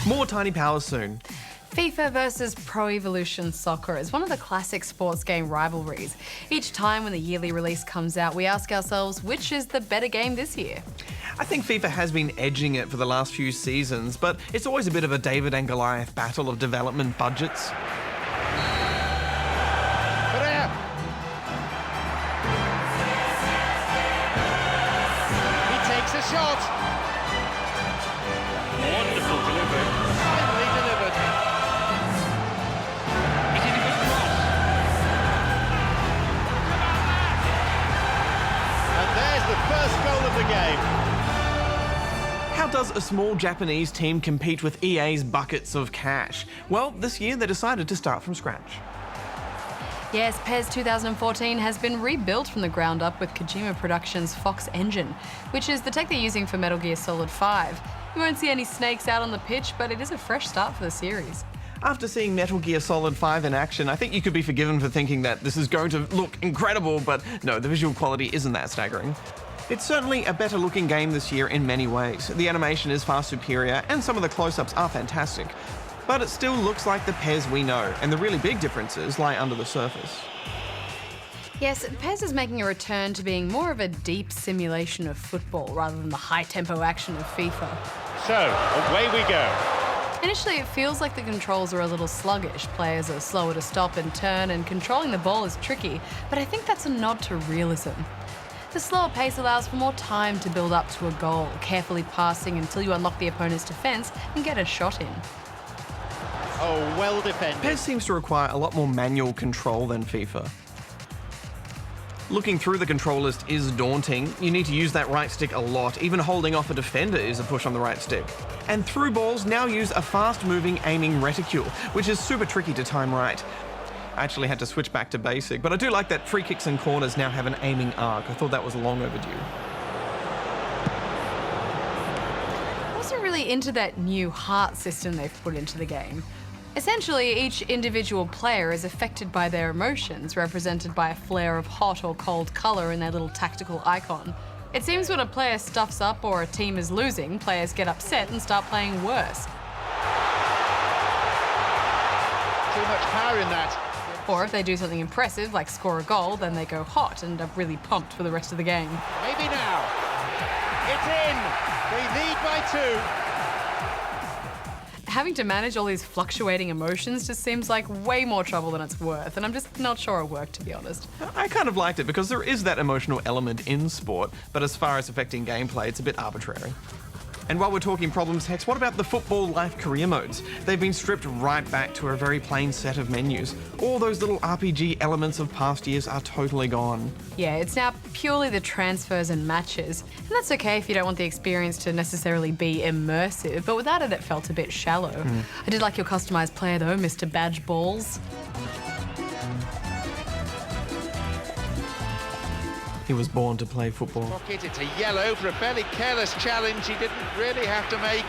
More Tiny Powers soon. FIFA versus Pro Evolution Soccer is one of the classic sports game rivalries. Each time when the yearly release comes out, we ask ourselves, which is the better game this year? I think FIFA has been edging it for the last few seasons, but it's always a bit of a David and Goliath battle of development budgets. He takes a shot. Wonderful delivery. Finally delivered. He's in a good cross. And there's the first goal of the game. How does a small Japanese team compete with EA's buckets of cash? Well, this year they decided to start from scratch. Yes, PES 2014 has been rebuilt from the ground up with Kojima Productions' Fox engine, which is the tech they're using for Metal Gear Solid 5. You won't see any snakes out on the pitch, but it is a fresh start for the series. After seeing Metal Gear Solid 5 in action, I think you could be forgiven for thinking that this is going to look incredible, but no, the visual quality isn't that staggering. It's certainly a better looking game this year in many ways. The animation is far superior, and some of the close-ups are fantastic. But it still looks like the PES we know, and the really big differences lie under the surface. Yes, PES is making a return to being more of a deep simulation of football rather than the high-tempo action of FIFA. So, away we go. Initially, it feels like the controls are a little sluggish. Players are slower to stop and turn, and controlling the ball is tricky, but I think that's a nod to realism. The slower pace allows for more time to build up to a goal, carefully passing until you unlock the opponent's defence and get a shot in. Oh, well defended. PES seems to require a lot more manual control than FIFA. Looking through the control list is daunting. You need to use that right stick a lot. Even holding off a defender is a push on the right stick. And through balls now use a fast-moving aiming reticule, which is super tricky to time right. I actually had to switch back to basic, but I do like that free kicks and corners now have an aiming arc. I thought that was long overdue. I wasn't really into that new heart system they've put into the game. Essentially, each individual player is affected by their emotions, represented by a flare of hot or cold colour in their little tactical icon. It seems when a player stuffs up or a team is losing, players get upset and start playing worse. Too much power in that. Or if they do something impressive, like score a goal, then they go hot and are really pumped for the rest of the game. Maybe now. It's in. They lead by 2. Having to manage all these fluctuating emotions just seems like way more trouble than it's worth, and I'm just not sure it worked, to be honest. I kind of liked it because there is that emotional element in sport, but as far as affecting gameplay, it's a bit arbitrary. And while we're talking problems, Hex, what about the football life career modes? They've been stripped right back to a very plain set of menus. All those little RPG elements of past years are totally gone. Yeah, it's now purely the transfers and matches. And that's okay if you don't want the experience to necessarily be immersive, but without it, it felt a bit shallow. I did like your customised player though, Mr. Badge Balls. He was born to play football. Pocket, it's a yellow for a fairly careless challenge he didn't really have to make.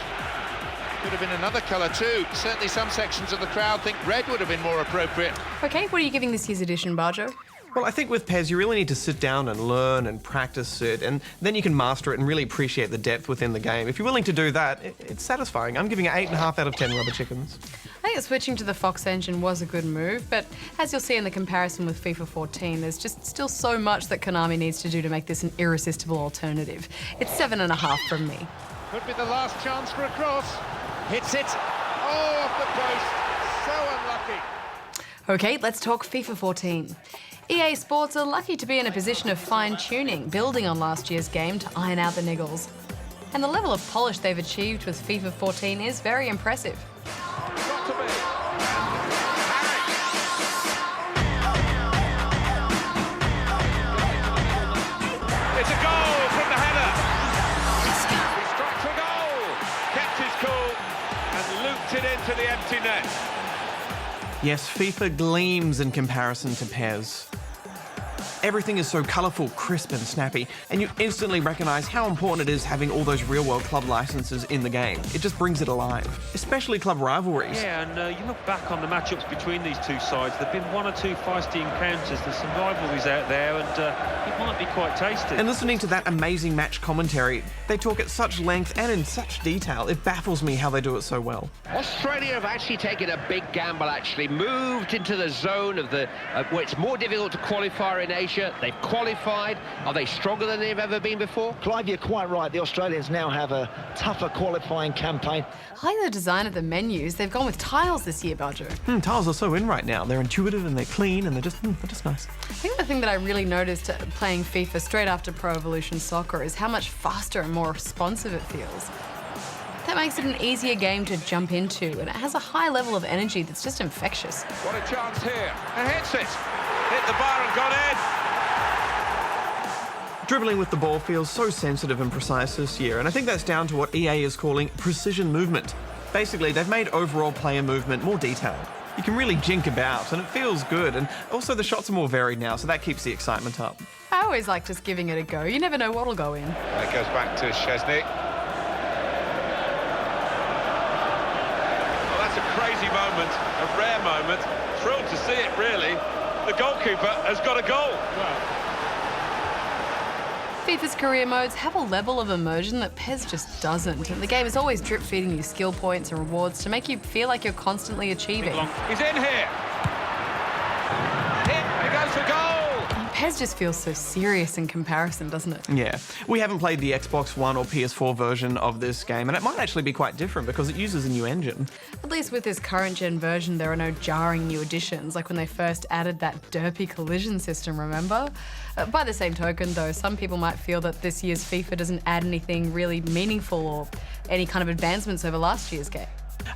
Could have been another colour too. Certainly some sections of the crowd think red would have been more appropriate. Okay, what are you giving this year's edition, Barjo? Well, I think with PES, you really need to sit down and learn and practice it, and then you can master it and really appreciate the depth within the game. If you're willing to do that, it's satisfying. I'm giving it 8.5 out of 10 rubber chickens. I think switching to the Fox engine was a good move, but as you'll see in the comparison with FIFA 14, there's just still so much that Konami needs to do to make this an irresistible alternative. It's 7.5 from me. Could be the last chance for a cross. Hits it. Oh, off the post. So unlucky. Okay, let's talk FIFA 14. EA Sports are lucky to be in a position of fine-tuning, building on last year's game to iron out the niggles. And the level of polish they've achieved with FIFA 14 is very impressive. Got to be. It's a goal from the header. He strikes a goal, kept his cool and looped it into the empty net. Yes, FIFA gleams in comparison to PES. Everything is so colourful, crisp and snappy, and you instantly recognise how important it is having all those real-world club licenses in the game. It just brings it alive, especially club rivalries. Yeah, and you look back on the matchups between these two sides, there have been one or two feisty encounters, there's some rivalries out there, and it might be quite tasty. And listening to that amazing match commentary, they talk at such length and in such detail, it baffles me how they do it so well. Australia have actually taken a big gamble, moved into the zone of the where it's more difficult to qualify in Asia. They've qualified. Are they stronger than they've ever been before? Clive, you're quite right. The Australians now have a tougher qualifying campaign. I like the design of the menus. They've gone with tiles this year, Badger. Tiles are so in right now. They're intuitive and they're clean and they're just nice. I think the thing that I really noticed playing FIFA straight after Pro Evolution Soccer is how much faster and more responsive it feels. That makes it an easier game to jump into, and it has a high level of energy that's just infectious. What a chance here. And hits it. Hit the bar and got in. Dribbling with the ball feels so sensitive and precise this year, and I think that's down to what EA is calling precision movement. Basically, they've made overall player movement more detailed. You can really jink about, and it feels good, and also the shots are more varied now, so that keeps the excitement up. I always like just giving it a go. You never know what'll go in. It goes back to Szczesny. A crazy moment, a rare moment. Thrilled to see it, really. The goalkeeper has got a goal. FIFA's career modes have a level of immersion that PES just doesn't, and the game is always drip-feeding you skill points and rewards to make you feel like you're constantly achieving. He's in here. He goes for goal. PES just feels so serious in comparison, doesn't it? Yeah, we haven't played the Xbox One or PS4 version of this game, and it might actually be quite different because it uses a new engine. At least with this current-gen version, there are no jarring new additions, like when they first added that derpy collision system, remember? By the same token, though, some people might feel that this year's FIFA doesn't add anything really meaningful or any kind of advancements over last year's game.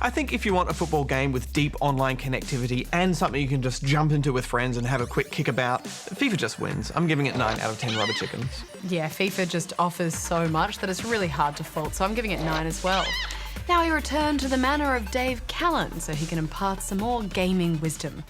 I think if you want a football game with deep online connectivity and something you can just jump into with friends and have a quick kick about, FIFA just wins. I'm giving it 9 out of 10 rubber chickens. Yeah, FIFA just offers so much that it's really hard to fault, so I'm giving it 9 as well. Now we return to the manor of Dave Callan so he can impart some more gaming wisdom.